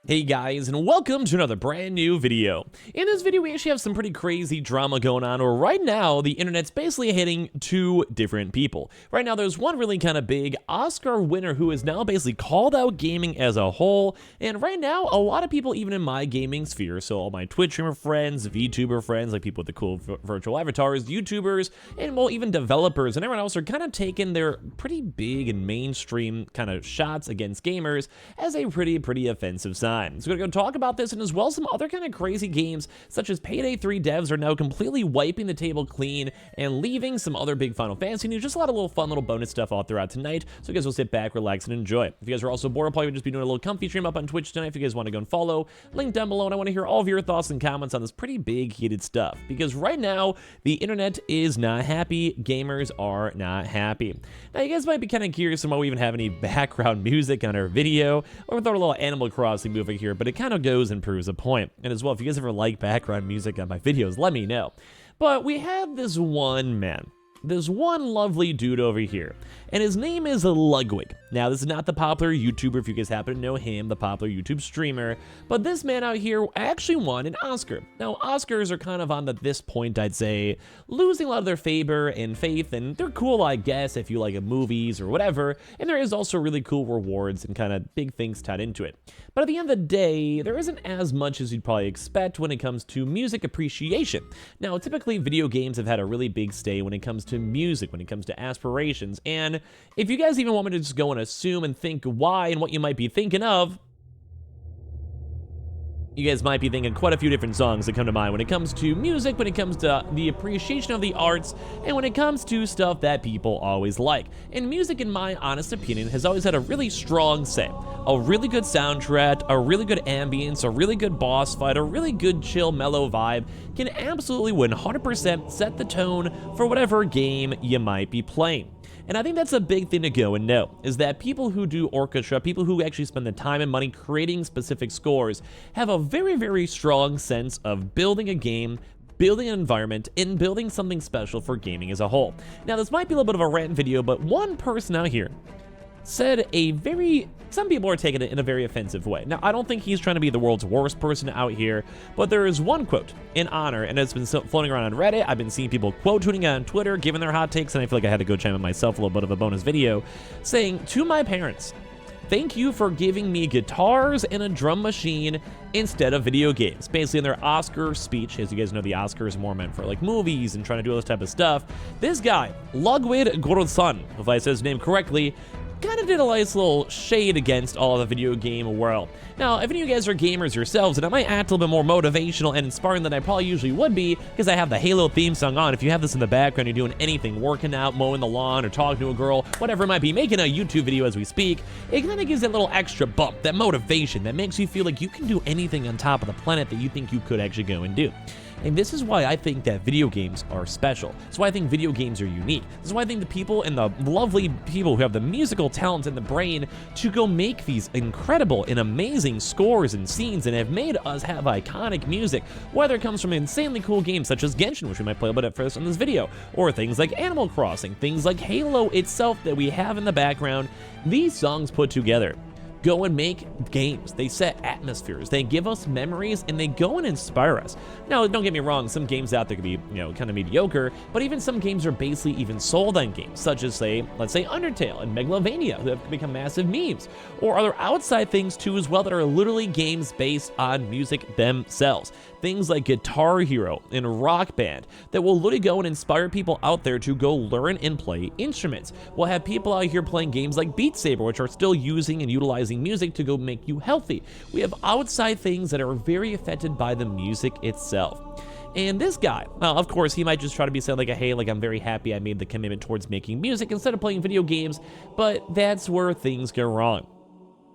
Hey guys, and welcome to another brand new video. In this video, we actually have some pretty crazy drama going on where right now the internet's basically hitting two different people. Right now, there's one really kind of big Oscar winner who is now basically called out gaming as a whole. And right now, a lot of people, even in my gaming sphere, so all my Twitch streamer friends, VTuber friends, like people with the cool virtual avatars, YouTubers, and well, even developers and everyone else are kind of taking their pretty big and mainstream kind of shots against gamers as a pretty offensive sign. So we're going to go talk about this and as well some other kind of crazy games such as Payday 3 devs are now completely wiping the table clean and leaving some other big Final Fantasy news. Just a lot of little fun little bonus stuff all throughout tonight. So you guys will sit back, relax, and enjoy. If you guys are also bored, I'll probably just be doing a little comfy stream up on Twitch tonight if you guys want to go and follow. Link down below, and I want to hear all of your thoughts and comments on this pretty big heated stuff. Because right now, the internet is not happy. Gamers are not happy. Now you guys might be kind of curious on why we even have any background music on our video, or throw a little Animal Crossing movie here, but it kind of goes and proves a point. And as well, if you guys ever like background music on my videos, let me know. But we have this one man, this one lovely dude over here, and his name is Ludwig. Now, this is not the popular YouTuber, if you guys happen to know him, the popular YouTube streamer, but this man out here actually won an Oscar. Now, Oscars are kind of on this point, I'd say, losing a lot of their favor and faith, and they're cool, I guess, if you like movies or whatever, and there is also really cool rewards and kind of big things tied into it. But at the end of the day, there isn't as much as you'd probably expect when it comes to music appreciation. Now, typically, video games have had a really big stay when it comes to music, when it comes to aspirations, and if you guys even want me to just go and assume and think why and what you might be thinking of, you guys might be thinking quite a few different songs that come to mind when it comes to music, when it comes to the appreciation of the arts, and when it comes to stuff that people always like. And music, in my honest opinion, has always had a really strong say. A really good soundtrack, a really good ambience, a really good boss fight, a really good chill, mellow vibe can absolutely 100% set the tone for whatever game you might be playing. And I think that's a big thing to go and know, is that people who do orchestra, people who actually spend the time and money creating specific scores, have a very strong sense of building a game, building an environment, and building something special for gaming as a whole. Now, this might be a little bit of a rant video, but one person out here said some people are taking it in a very offensive way. Now, I don't think he's trying to be the world's worst person out here, but there is one quote in honor, and it's been floating around on Reddit. I've been seeing people quote tweeting it on Twitter, giving their hot takes, and I feel like I had to go chime in myself a little bit of a bonus video, saying, "To my parents, thank you for giving me guitars and a drum machine instead of video games." Basically, in their Oscar speech, as you guys know, the Oscar is more meant for like movies and trying to do all this type of stuff. This guy, Ludwig Göransson, if I said his name correctly, kind of did a nice little shade against all of the video game world. Now, if any of you guys are gamers yourselves, and I might act a little bit more motivational and inspiring than I probably usually would be, because I have the Halo theme song on. If you have this in the background, you're doing anything, working out, mowing the lawn, or talking to a girl, whatever it might be, making a YouTube video as we speak, it kind of gives that little extra bump, that motivation, that makes you feel like you can do anything on top of the planet that you think you could actually go and do. And this is why I think that video games are special. That's why I think video games are unique. This is why I think the people and the lovely people who have the musical talent and the brain to go make these incredible and amazing scores and scenes and have made us have iconic music, whether it comes from insanely cool games such as Genshin, which we might play a bit at first in this video, or things like Animal Crossing, things like Halo itself that we have in the background. These songs put together go and make games. They set atmospheres, they give us memories, and they go and inspire us. Now, don't get me wrong, some games out there could be, kind of mediocre, but even some games are basically even sold on games, such as, let's say Undertale and Megalovania, who have become massive memes, or other outside things too as well that are literally games based on music themselves. Things like Guitar Hero and Rock Band that will literally go and inspire people out there to go learn and play instruments. We'll have people out here playing games like Beat Saber, which are still using and utilizing music to go make you healthy. We have outside things that are very affected by the music itself. And this guy, of course, he might just try to be saying hey, I'm very happy I made the commitment towards making music instead of playing video games, but that's where things go wrong.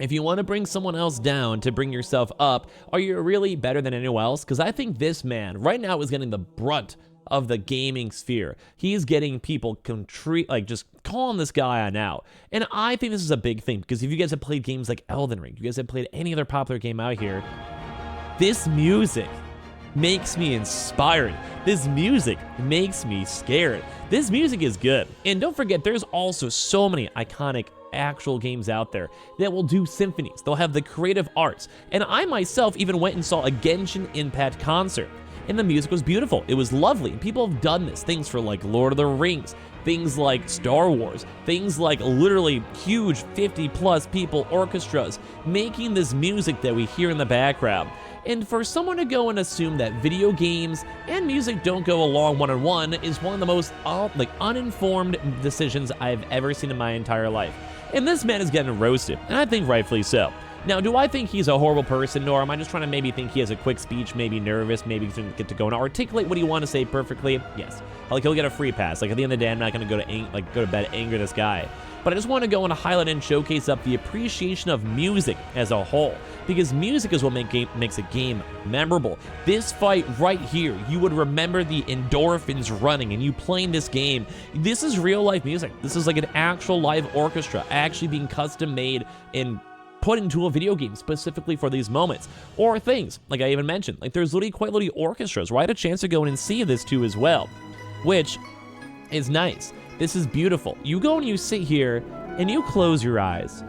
If you want to bring someone else down to bring yourself up, are you really better than anyone else? Because I think this man right now is getting the brunt of the gaming sphere. He's getting people just calling this guy on out. And I think this is a big thing, because if you guys have played games like Elden Ring, if you guys have played any other popular game out here, this music makes me inspired. This music makes me scared. This music is good. And don't forget, there's also so many iconic actual games out there that will do symphonies. They'll have the creative arts. And I myself even went and saw a Genshin Impact concert. And the music was beautiful. It was lovely. People have done this. Things for like Lord of the Rings, things like Star Wars, things like literally huge 50+ people orchestras making this music that we hear in the background. And for someone to go and assume that video games and music don't go along one-on-one is one of the most uninformed decisions I've ever seen in my entire life. And this man is getting roasted, and I think rightfully so. Now, do I think he's a horrible person, or am I just trying to maybe think he has a quick speech, maybe nervous, maybe he doesn't get to go and articulate what he want to say perfectly? Yes. Like, he'll get a free pass. Like, at the end of the day, I'm not going to go to bed anger this guy. But I just want to go and highlight and showcase up the appreciation of music as a whole, because music is what makes a game memorable. This fight right here, you would remember the endorphins running and you playing this game. This is real life music. This is like an actual live orchestra actually being custom made and put into a video game specifically for these moments. Or things, like I even mentioned, like there's literally orchestras where I had a chance to go in and see this too as well, which is nice. This is beautiful. You go and you sit here and you close your eyes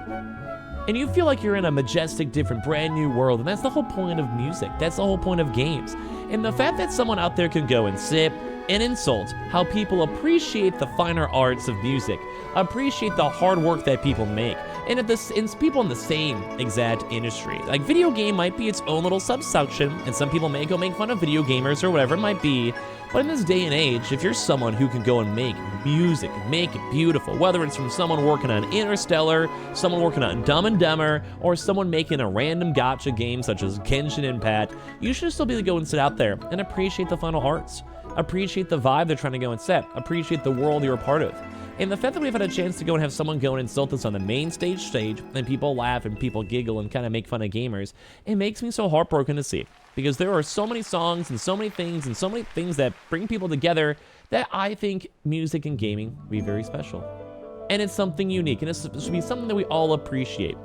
and you feel like you're in a majestic, different, brand new world. And that's the whole point of music. That's the whole point of games. And the fact that someone out there can go and sit and insult how people appreciate the finer arts of music, appreciate the hard work that people make, and it's people in the same exact industry. Like, video game might be its own little subsection, and some people may go make fun of video gamers or whatever it might be, but in this day and age, if you're someone who can go and make music, make it beautiful, whether it's from someone working on Interstellar, someone working on Dumb and Dumber, or someone making a random gacha game such as Genshin Impact, you should still be able to go and sit out there and appreciate the final arts. Appreciate the vibe they're trying to go and set. Appreciate the world you're a part of. And the fact that we've had a chance to go and have someone go and insult us on the main stage, and people laugh and people giggle and kind of make fun of gamers, it makes me so heartbroken to see. Because there are so many songs and so many things that bring people together that I think music and gaming would be very special. And it's something unique, and it should be something that we all appreciate.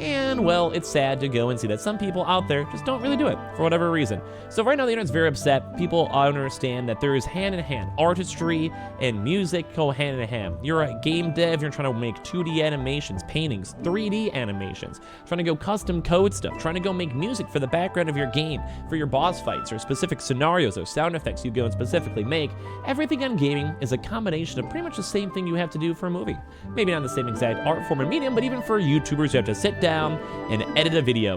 And, well, it's sad to go and see that some people out there just don't really do it for whatever reason. So right now the internet's very upset. People understand that there is hand-in-hand. Artistry and music go hand-in-hand. You're a game dev, you're trying to make 2D animations, paintings, 3D animations, trying to go custom code stuff, trying to go make music for the background of your game, for your boss fights, or specific scenarios or sound effects you go and specifically make. Everything on gaming is a combination of pretty much the same thing you have to do for a movie. Maybe not the same exact art form and medium, but even for YouTubers, you have to sit down and edit a video.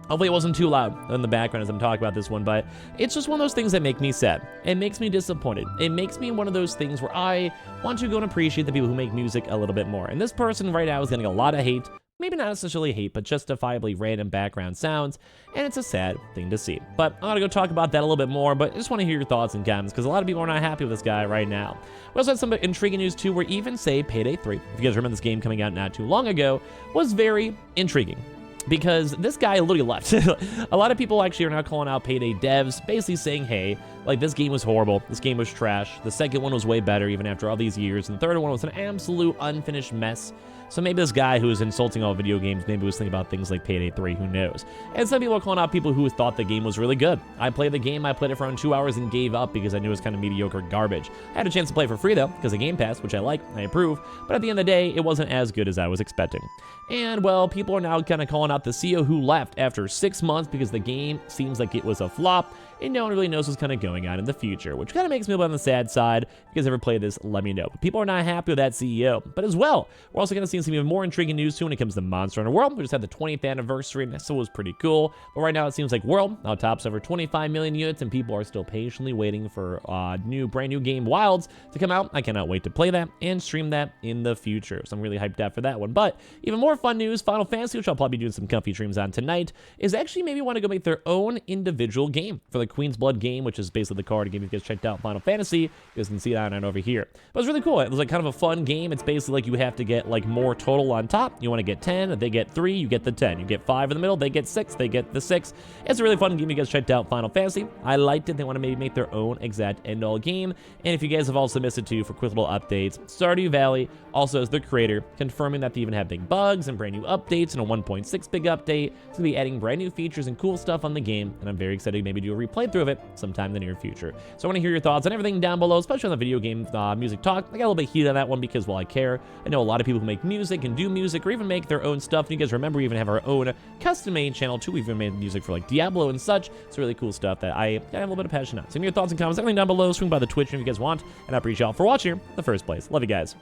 Hopefully it wasn't too loud in the background as I'm talking about this one, but it's just one of those things that make me sad. It makes me disappointed. It makes me one of those things where I want to go and appreciate the people who make music a little bit more. And this person right now is getting a lot of hate. Maybe not necessarily hate, but justifiably random background sounds, and it's a sad thing to see. But I'm gonna go talk about that a little bit more, but I just wanna hear your thoughts and comments, because a lot of people are not happy with this guy right now. We also had some intriguing news too, where even say Payday 3, if you guys remember this game coming out not too long ago, was very intriguing. Because this guy literally left. A lot of people actually are now calling out Payday devs, basically saying, hey, like, this game was horrible, this game was trash, the second one was way better even after all these years, and the third one was an absolute unfinished mess. So maybe this guy who is insulting all video games maybe was thinking about things like Payday 3, who knows. And some people are calling out people who thought the game was really good. I played the game, I played it for around 2 hours and gave up because I knew it was kind of mediocre garbage. I had a chance to play it for free though, because of Game Pass, which I like, I approve, but at the end of the day, it wasn't as good as I was expecting. And well, people are now kind of calling out the CEO who left after 6 months because the game seems like it was a flop, and no one really knows what's kind of going on in the future, which kind of makes me a bit on the sad side. If you guys ever played this, let me know. But people are not happy with that CEO. But as well, we're also going to see some even more intriguing news too when it comes to Monster Hunter World. We just had the 20th anniversary, and that still was pretty cool. But right now, it seems like World now tops over 25 million units, and people are still patiently waiting for brand new game Wilds to come out. I cannot wait to play that and stream that in the future. So I'm really hyped out for that one. But even more fun news, Final Fantasy, which I'll probably be doing some comfy streams on tonight, is actually maybe want to go make their own individual game for the Queen's Blood game, which is basically the card game you guys checked out Final Fantasy. You guys can see that on over here. But it's really cool. It was like kind of a fun game. It's basically like you have to get like more total on top. You want to get 10, they get 3, you get the 10. You get 5 in the middle, they get 6, they get the 6. It's a really fun game. You guys checked out Final Fantasy. I liked it. They want to maybe make their own exact end-all game. And if you guys have also missed it too for quick little updates, Stardew Valley also as the creator, confirming that they even have big bugs and brand new updates and a 1.6 big update. It's going to be adding brand new features and cool stuff on the game, and I'm very excited to maybe do a replay through of it sometime in the near future. So I want to hear your thoughts on everything down below, especially on the video game music talk. I got a little bit heated on that one because, well, I care. I know a lot of people who make music music and do music, or even make their own stuff. And you guys remember, we even have our own custom-made channel too. We've even made music for like Diablo and such. It's really cool stuff that I have a little bit of passion on. Send me your thoughts and comments, everything down below. Swing by the Twitch if you guys want, and I appreciate y'all for watching in the first place. Love you guys.